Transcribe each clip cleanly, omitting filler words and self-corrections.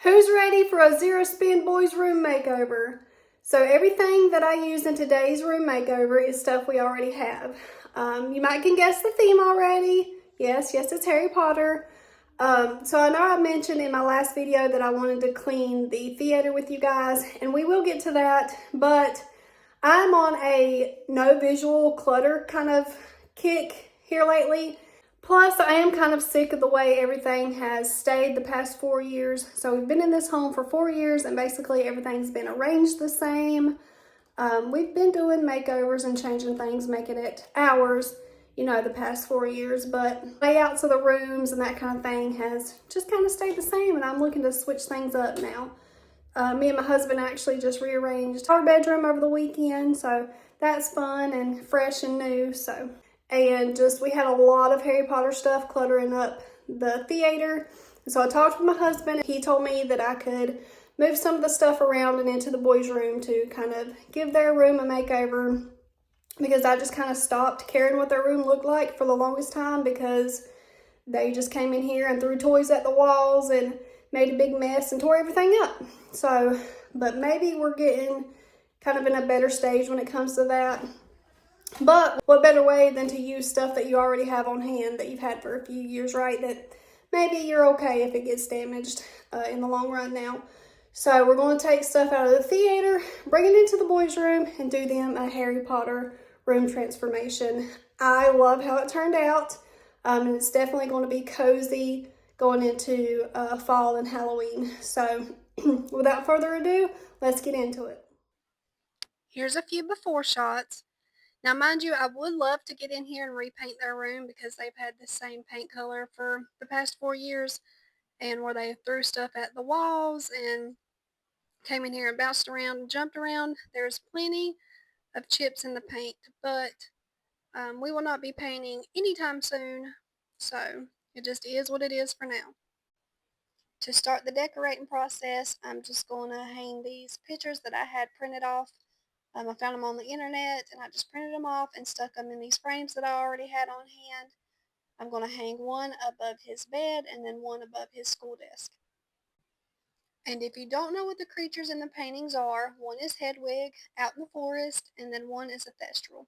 Who's ready for a zero spin boys room makeover? So everything that I use in today's room makeover is stuff we already have. You might can guess the theme already. Yes, it's Harry Potter. So I know I mentioned in my last video that I wanted to clean the theater with you guys, and we will get to that, but I'm on a no visual clutter kind of kick here lately. Plus, I am kind of sick of the way everything has stayed the past 4 years. So we've been in this home for 4 years and basically everything's been arranged the same. We've been doing makeovers and changing things, making it ours, the past 4 years, but layouts of the rooms and that kind of thing has just kind of stayed the same, and I'm looking to switch things up now. Me and my husband actually just rearranged our bedroom over the weekend, so that's fun and fresh and new. And we had a lot of Harry Potter stuff cluttering up the theater. So I talked with my husband. He told me that I could move some of the stuff around and into the boys' room to kind of give their room a makeover, because I just kind of stopped caring what their room looked like for the longest time, because they just came in here and threw toys at the walls and made a big mess and tore everything up. But maybe we're getting kind of in a better stage when it comes to that. But what better way than to use stuff that you already have on hand that you've had for a few years, right? That maybe you're okay if it gets damaged in the long run now. So we're going to take stuff out of the theater, bring it into the boys' room, and do them a Harry Potter room transformation. I love how it turned out, and it's definitely going to be cozy going into fall and Halloween. So without further ado, let's get into it. Here's a few before shots. Now, mind you, I would love to get in here and repaint their room, because they've had the same paint color for the past 4 years, and where they threw stuff at the walls and came in here and bounced around and jumped around. There's plenty of chips in the paint, but we will not be painting anytime soon, so it just is what it is for now. To start the decorating process, I'm just going to hang these pictures that I had printed off. I found them on the internet, and I just printed them off and stuck them in these frames that I already had on hand. I'm going to hang one above his bed and then one above his school desk. And if you don't know what the creatures in the paintings are, one is Hedwig out in the forest, and then one is a Thestral.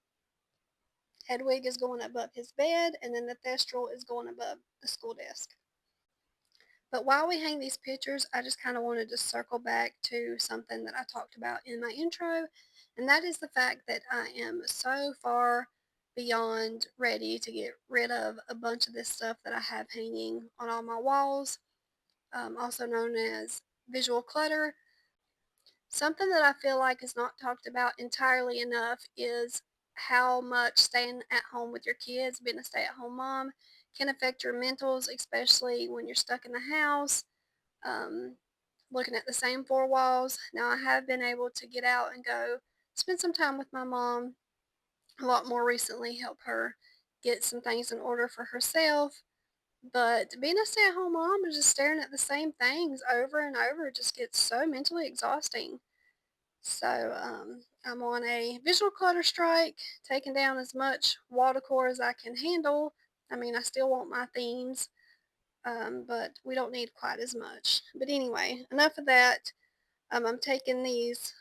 Hedwig is going above his bed, and then the Thestral is going above the school desk. But while we hang these pictures, I just kind of wanted to circle back to something that I talked about in my intro, and that is the fact that I am so far beyond ready to get rid of a bunch of this stuff that I have hanging on all my walls, also known as visual clutter. Something that I feel like is not talked about entirely enough is how much staying at home with your kids, being a stay-at-home mom, can affect your mentals, especially when you're stuck in the house, looking at the same four walls. Now, I have been able to get out and go spend some time with my mom a lot more recently, help her get some things in order for herself. But being a stay-at-home mom and just staring at the same things over and over just gets so mentally exhausting. So I'm on a visual clutter strike, taking down as much wall decor as I can handle. I mean, I still want my themes, but we don't need quite as much. But anyway, enough of that. I'm taking these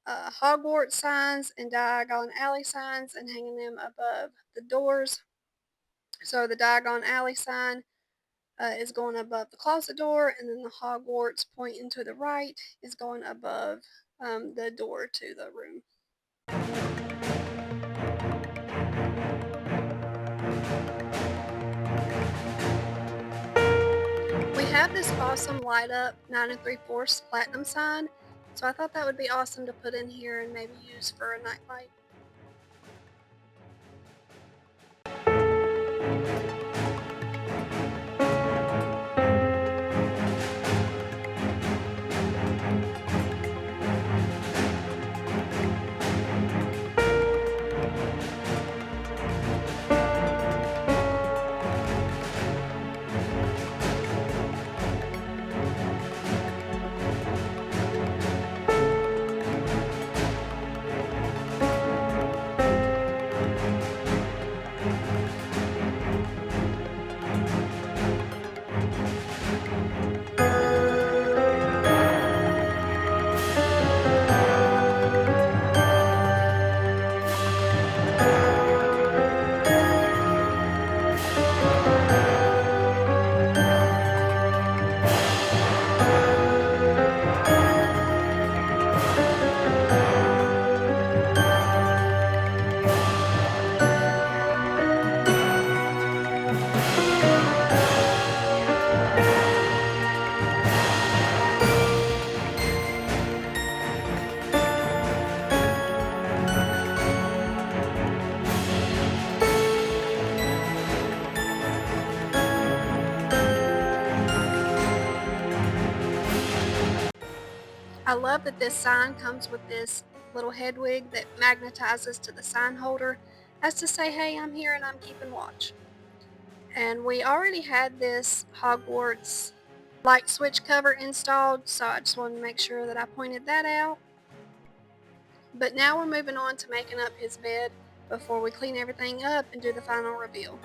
Hogwarts signs and Diagon Alley signs and hanging them above the doors. So the Diagon Alley sign is going above the closet door, and then the Hogwarts pointing to the right is going above the door to the room. We have this awesome light up 9 3/4 platinum sign, so I thought that would be awesome to put in here and maybe use for a nightlight. I love that this sign comes with this little head wig that magnetizes to the sign holder as to say, hey, I'm here and I'm keeping watch. And we already had this Hogwarts light switch cover installed, so I just wanted to make sure that I pointed that out. But now we're moving on to making up his bed before we clean everything up and do the final reveal.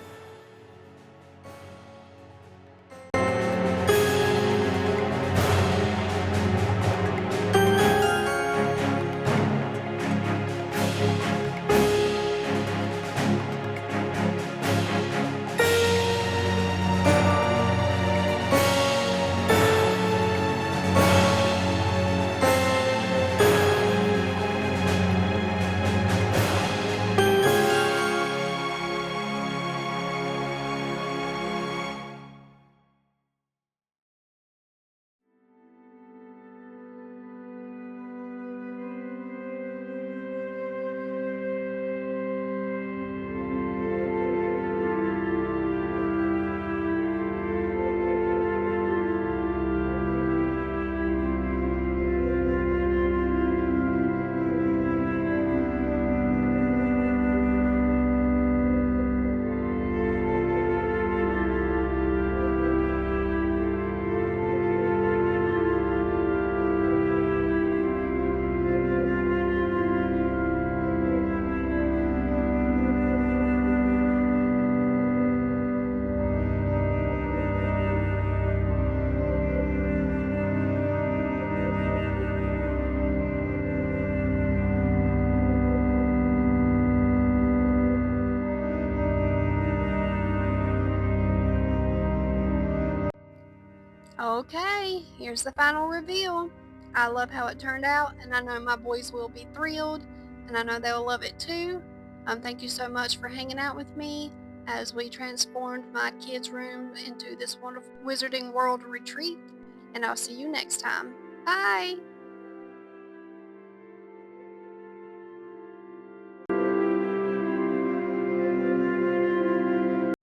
Okay, here's the final reveal. I love how it turned out, and I know my boys will be thrilled, and I know they'll love it too. Thank you so much for hanging out with me as we transformed my kids' room into this wonderful Wizarding World retreat, and I'll see you next time. Bye!